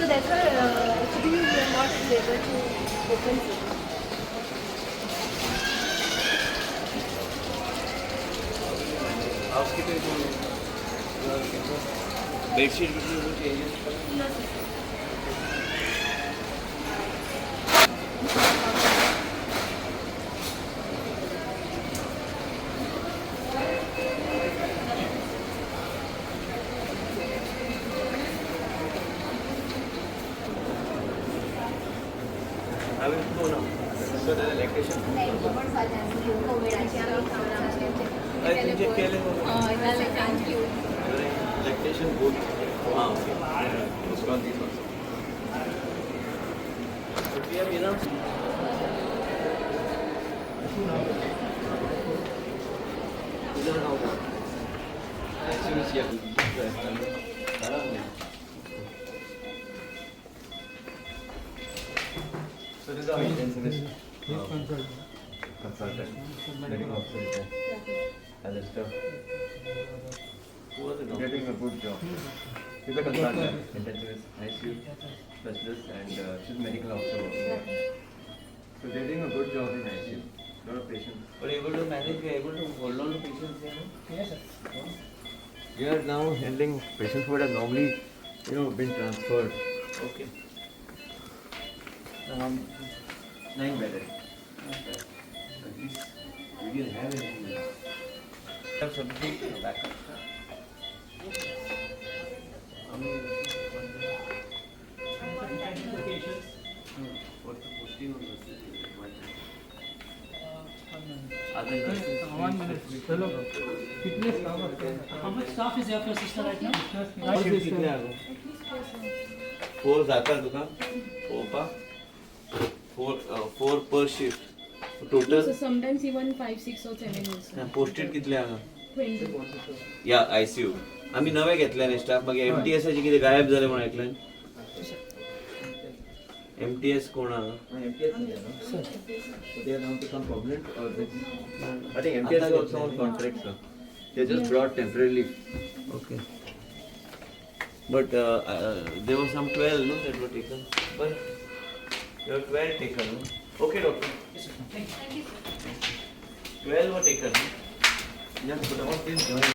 that's why actually we are not able to open it. Housekeeping bedsheet will changes. No, sir. I will go now. So the lactation. I think check केले हो. Lactation good. हाँ okay. Install these ones. But we have enough. इधर आओ. Actually check. So this is our intensivist consultant, medical officer, and this stuff. Who was the doctor? Getting a good job. She's a consultant, intensivist, ICU specialist, and she's a medical officer working there. So they're doing a good job in ICU. Lot of patients. But able to manage, we are able to hold on to patients there, no? Yes, sir. We are now handling patients who would have normally, been transferred. Okay. 9 bedded. Okay. At least we didn't have anything. Have something backup. What's the posting on this? Other nurses? 1 minute. Hello. Fitness काम करते हैं. How much staff is there for your sister right now? और shift कितने आ गए? 4 जाता है दुकान? 4 per shift. Total? So sometimes even 5, 6 or 7 also. Posted कितले आ गए? 20. या ICU. आम्ही नवे घेतल्याने स्टाफ मग MTS चे किती गायब झाले म्हणून ऐकलं. MTS कोण आला? MTS sir. They are now become permanent or this? I think MTS is also on contract, sir. They just brought temporarily. Okay. But there were some 12, no, that were taken. But there were 12 taken, no? Okay, doctor. Yes, sir. Thank you. 12 were taken. Just put about this joint.